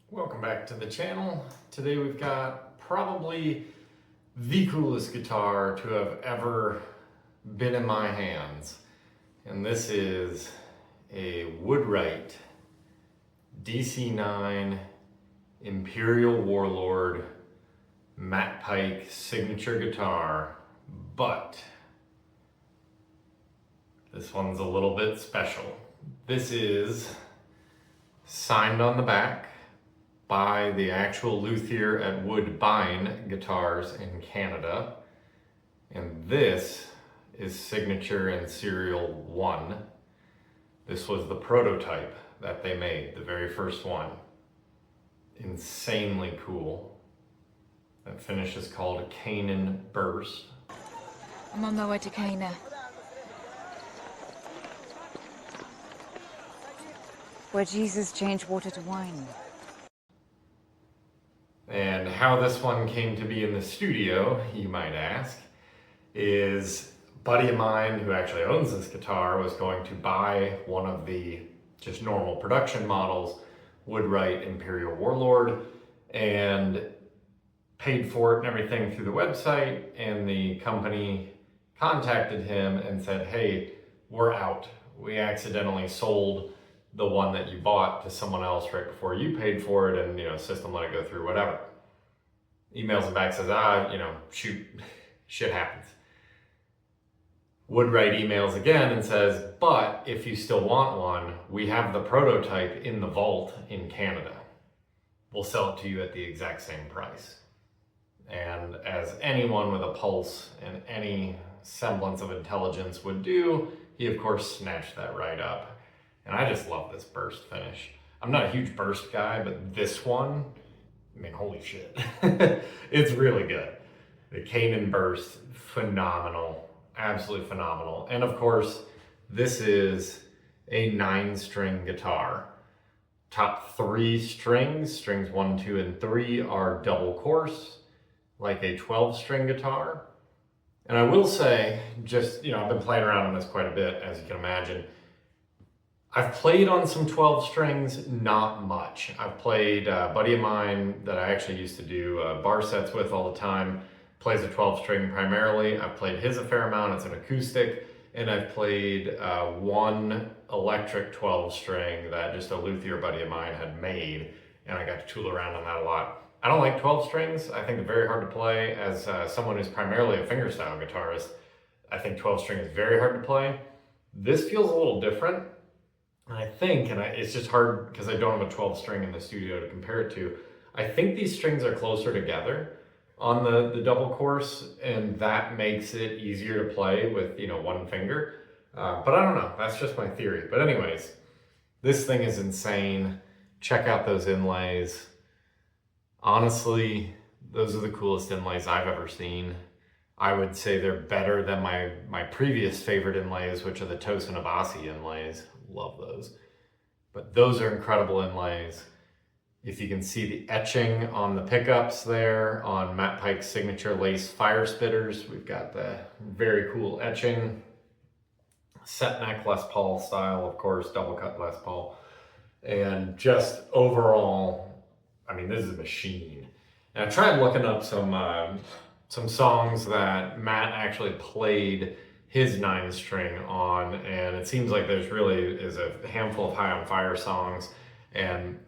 Welcome back to the channel. Today we've got probably the coolest guitar to have ever been in my hands. And this is a Woodrite DC-9 Imperial Warlord Matt Pike signature guitar, but this one's a little bit special. This is signed on the back by the actual luthier at Woodbine Guitars in Canada. And this is signature and serial 1. This was the prototype that they made, the very first one. Insanely cool. That finish is called a Canaan Burst. I'm on my way to Cana. Where Jesus changed water to wine. And how this one came to be in the studio, you might ask, is a buddy of mine who actually owns this guitar was going to buy one of the just normal production models, Woodrite Imperial Warlord, and paid for it and everything through the website, and the company contacted him and said, hey, we're out. We accidentally sold the one that you bought to someone else right before you paid for it, and system let it go through, whatever. Emails him back, says, shoot, shit happens. Woodrite emails again and says, but if you still want one, we have the prototype in the vault in Canada. We'll sell it to you at the exact same price. And as anyone with a pulse and any semblance of intelligence would do, he of course snatched that right up. And I just love this burst finish. I'm not a huge burst guy, but this one, I mean, holy shit. It's really good. The Canaan Burst, phenomenal, absolutely phenomenal. And of course, this is a 9-string guitar. Top 3 strings 1, 2, and 3 are double coarse, like a 12-string guitar. And I will say, just, I've been playing around on this quite a bit, as you can imagine. I've played on some 12 strings, not much. I've played a buddy of mine that I actually used to do bar sets with all the time, plays a 12 string primarily. I've played his a fair amount, it's an acoustic, and I've played one electric 12 string that just a luthier buddy of mine had made, and I got to tool around on that a lot. I don't like 12 strings. I think they're very hard to play. As someone who's primarily a fingerstyle guitarist, I think 12 string is very hard to play. This feels a little different. I think, it's just hard because I don't have a 12 string in the studio to compare it to. I think these strings are closer together on the double course, and that makes it easier to play with, one finger. But I don't know, that's just my theory. But anyways, this thing is insane. Check out those inlays. Honestly, those are the coolest inlays I've ever seen. I would say they're better than my previous favorite inlays, which are the Tosin Abasi inlays. Love those. But those are incredible inlays. If you can see the etching on the pickups there on Matt Pike's signature lace fire spitters, we've got the very cool etching. Set neck Les Paul style, of course, double cut Les Paul. And just overall, I mean, this is a machine. And I tried looking up some songs that Matt actually played his 9-string on, and it seems like there's really is a handful of High on Fire songs, and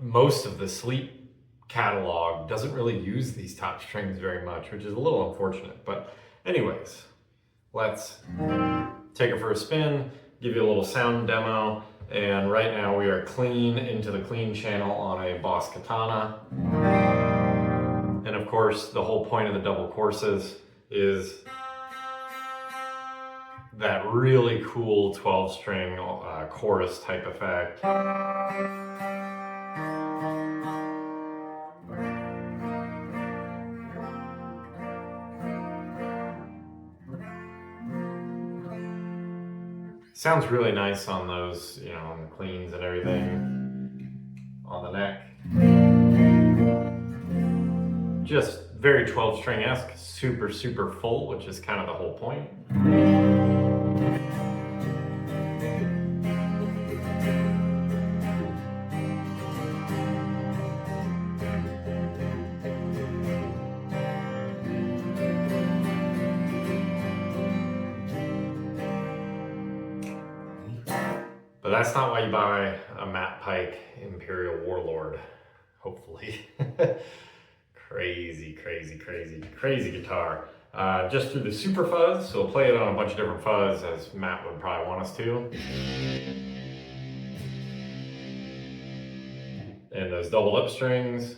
most of the Sleep catalog doesn't really use these top strings very much, which is a little unfortunate. But anyways, let's take it for a spin, give you a little sound demo, and right now we are clean into the clean channel on a Boss Katana. And of course, the whole point of the double courses is that really cool 12-string chorus type effect. Sounds really nice on those, on the cleans and everything, on the neck. Just very 12-string-esque, super, super full, which is kind of the whole point. that's not why you buy a Matt Pike Imperial Warlord, hopefully. Crazy, crazy, crazy, crazy guitar. Just through the super fuzz, so we'll play it on a bunch of different fuzz as Matt would probably want us to. And those double lip strings.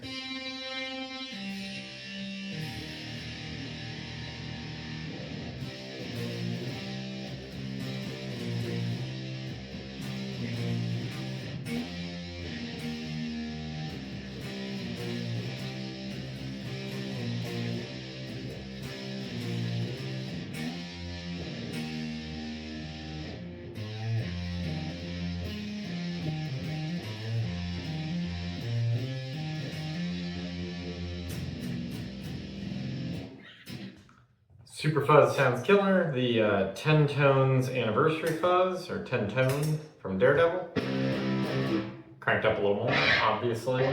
Super Fuzz sounds killer. The 10 Tones Anniversary Fuzz, or 10 Tone from Daredevil. Cranked up a little more, obviously.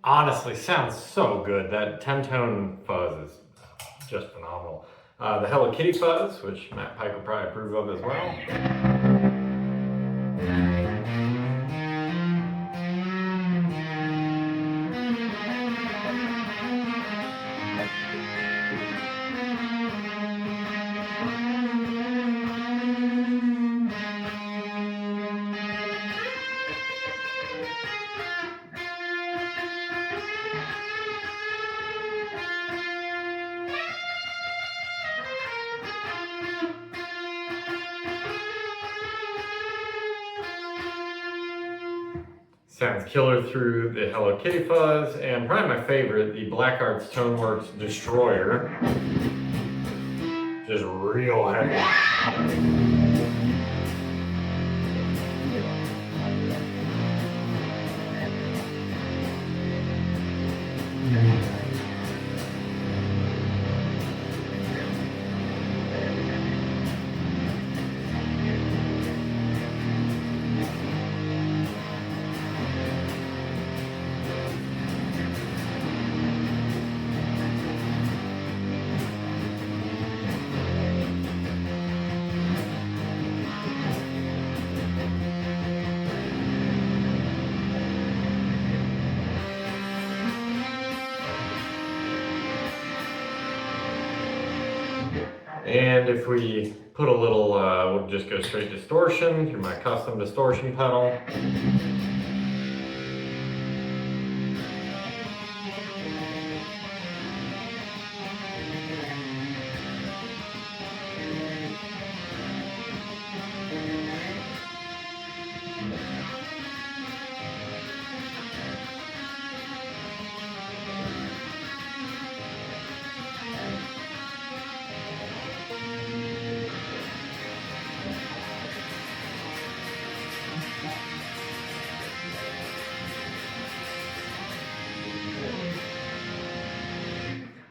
Honestly, sounds so good. That 10-tone fuzz is just phenomenal. The Hello Kitty fuzz, which Matt Pike would probably approve of as well. Sounds killer through the Hello Kitty fuzz, and probably my favorite, the Black Arts Toneworks Destroyer. Just real heavy. And if we put a little, we'll just go straight distortion through my custom distortion pedal.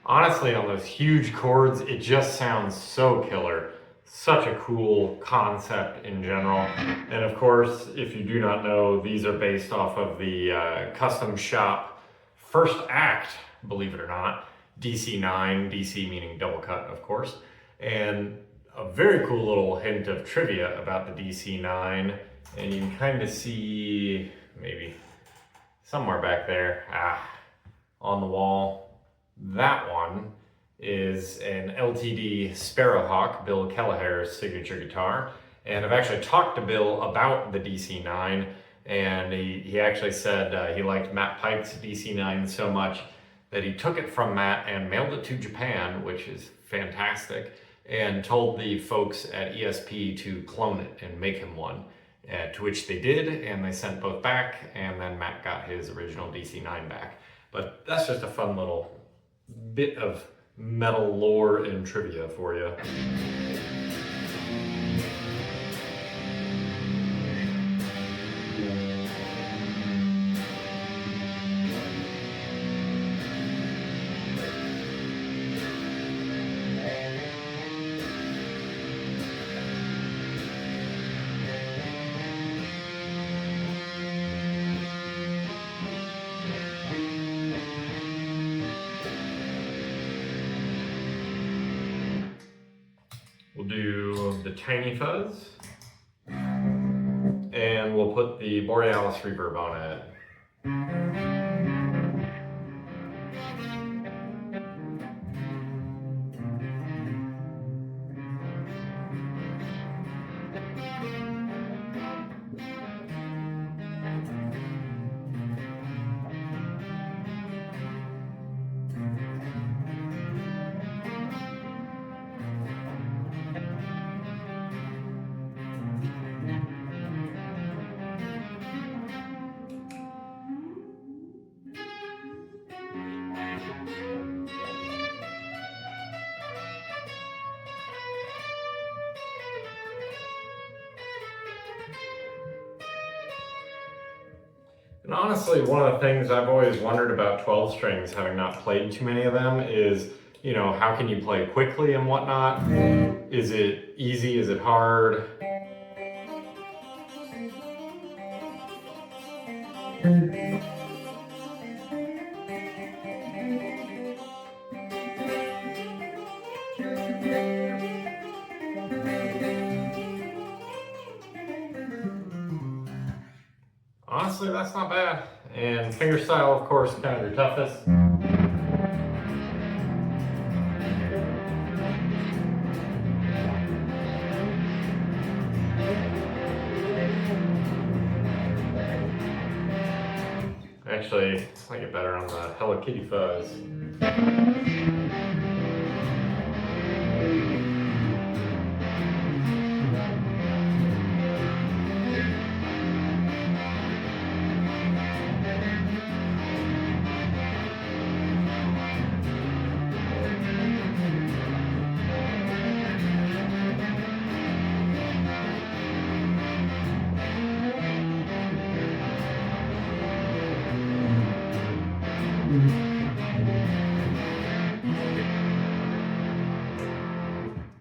Honestly, on those huge chords, it just sounds so killer. Such a cool concept in general. And of course, if you do not know, these are based off of the custom shop first act, believe it or not, DC-9, DC meaning double cut, of course. And a very cool little hint of trivia about the DC-9. And you can kind of see, maybe somewhere back there, on the wall, that one is an LTD Sparrowhawk, Bill Kelleher's signature guitar. And I've actually talked to Bill about the DC-9, and he actually said he liked Matt Pike's DC-9 so much that he took it from Matt and mailed it to Japan, which is fantastic, and told the folks at ESP to clone it and make him one. To which they did, and they sent both back, and then Matt got his original DC-9 back. But that's just a fun little bit of metal lore and trivia for you. We'll do the tiny fuzz, and we'll put the Borealis reverb on it. And honestly, one of the things I've always wondered about 12 strings, having not played too many of them, is, you know, how can you play quickly and whatnot? Is it easy? Is it hard? Honestly, that's not bad. And fingerstyle, of course, kind of your toughest. Actually, I like it better on the Hello Kitty fuzz.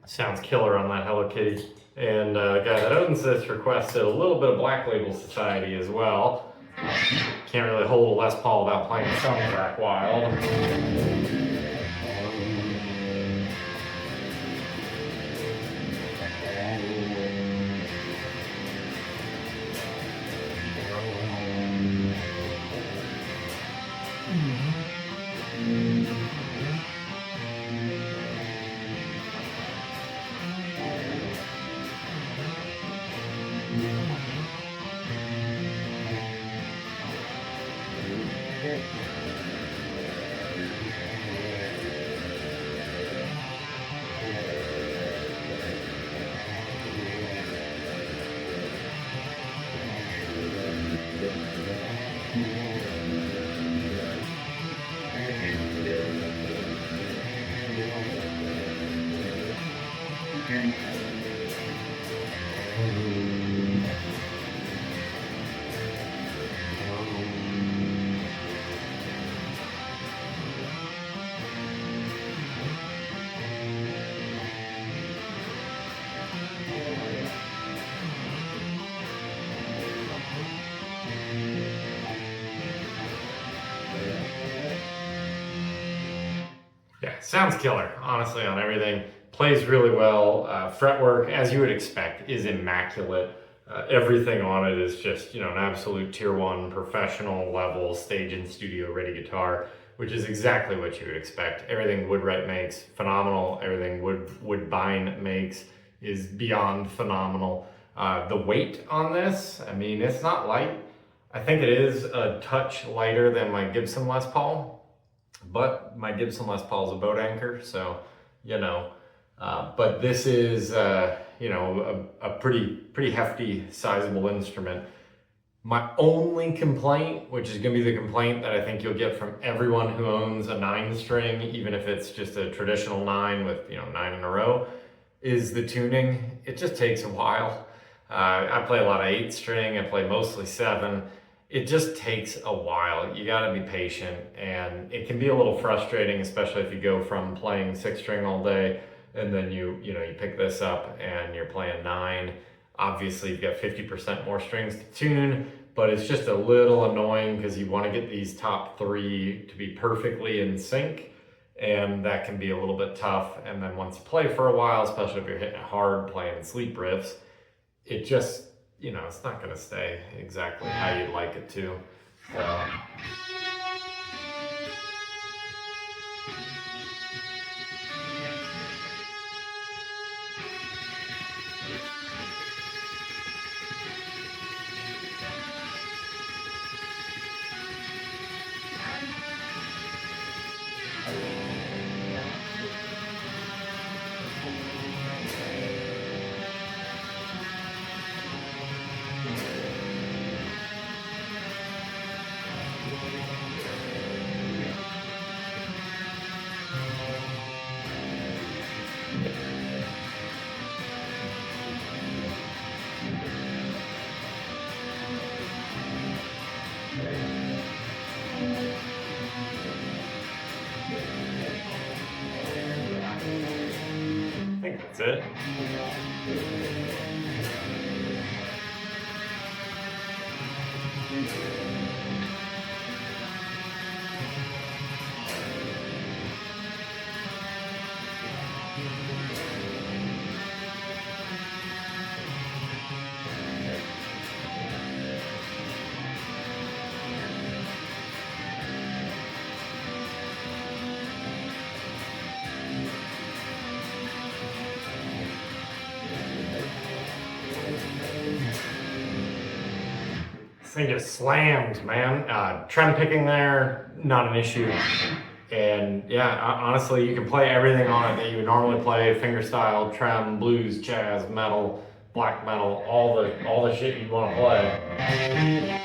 Sounds killer on that Hello Kitty. And guy that owns this requested a little bit of Black Label Society as well. Can't really hold a Les Paul without playing Soundtrack Wild. Yeah, sounds killer, honestly, on everything. Plays really well. Fretwork, as you would expect, is immaculate. Everything on it is just, you know, an absolute tier 1 professional level stage and studio ready guitar, which is exactly what you would expect. Everything Woodrite makes, phenomenal. Everything Woodbine makes is beyond phenomenal. The weight on this, I mean, it's not light. I think it is a touch lighter than my Gibson Les Paul, but my Gibson Les Paul is a boat anchor, so, you know. But this is, you know, a pretty hefty, sizable instrument. My only complaint, which is going to be the complaint that I think you'll get from everyone who owns a 9-string, even if it's just a traditional 9 with, you know, 9 in a row, is the tuning. It just takes a while. I play a lot of 8-string. I play mostly 7. It just takes a while. You got to be patient, and it can be a little frustrating, especially if you go from playing 6-string all day and then you pick this up and you're playing 9. Obviously, you've got 50% more strings to tune, but it's just a little annoying because you want to get these top 3 to be perfectly in sync, and that can be a little bit tough. And then once you play for a while, especially if you're hitting it hard playing sleep riffs, it just, you know, it's not going to stay exactly how you'd like it to. So. I think that's it. Thing just slams, man. Trem picking there, not an issue. And yeah, honestly, you can play everything on it that you would normally play: fingerstyle, trem, blues, jazz, metal, black metal, all the shit you'd want to play.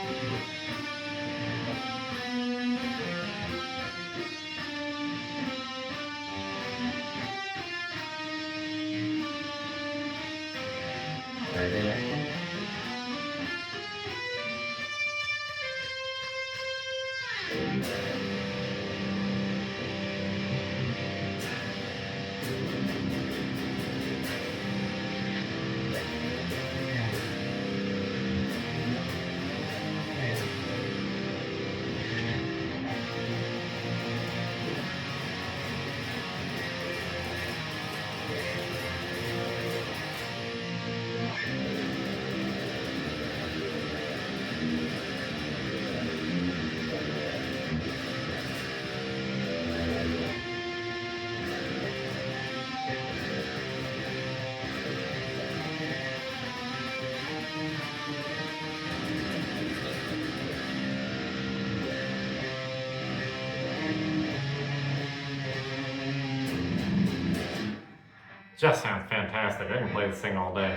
Just sounds fantastic. I can play this thing all day.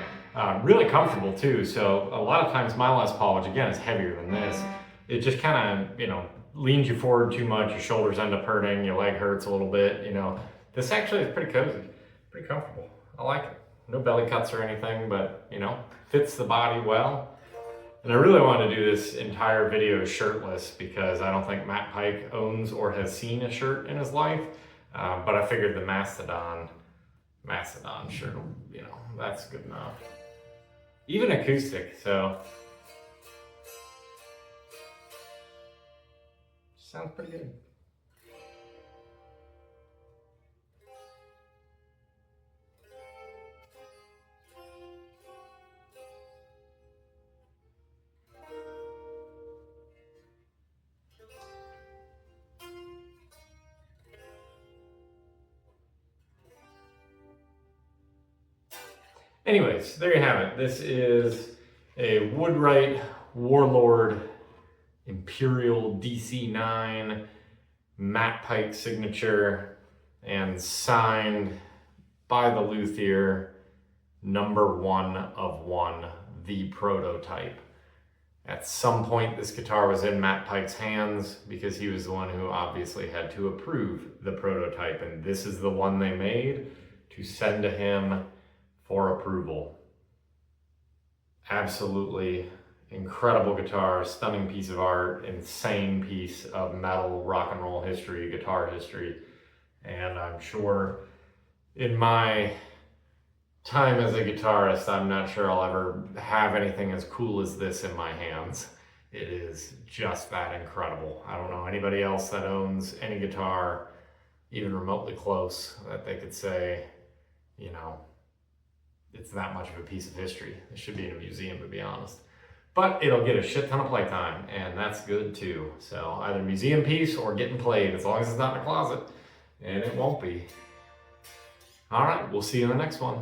Really comfortable too. So a lot of times my Les Paul, which again is heavier than this, it just kind of, you know, leans you forward too much. Your shoulders end up hurting. Your leg hurts a little bit. You know, this actually is pretty cozy, pretty comfortable. I like it. No belly cuts or anything, but you know, fits the body well. And I really wanted to do this entire video shirtless because I don't think Matt Pike owns or has seen a shirt in his life. But I figured the Mastodon shirt, you know, that's good enough. Even acoustic, so sounds pretty good. Anyways, there you have it. This is a Woodrite Warlord Imperial DC-9 matte Pike signature and signed by the luthier, number 1 of 1, the prototype. At some point, this guitar was in Matt Pike's hands because he was the one who obviously had to approve the prototype, and this is the one they made to send to him for approval. Absolutely incredible guitar, stunning piece of art, insane piece of metal, rock and roll history, guitar history. And I'm sure in my time as a guitarist, I'm not sure I'll ever have anything as cool as this in my hands. It is just that incredible. I don't know anybody else that owns any guitar, even remotely close, that they could say, you know, it's that much of a piece of history. It should be in a museum, to be honest. But it'll get a shit ton of playtime, and that's good too. So either museum piece or getting played, as long as it's not in a closet, and it won't be. All right, we'll see you in the next one.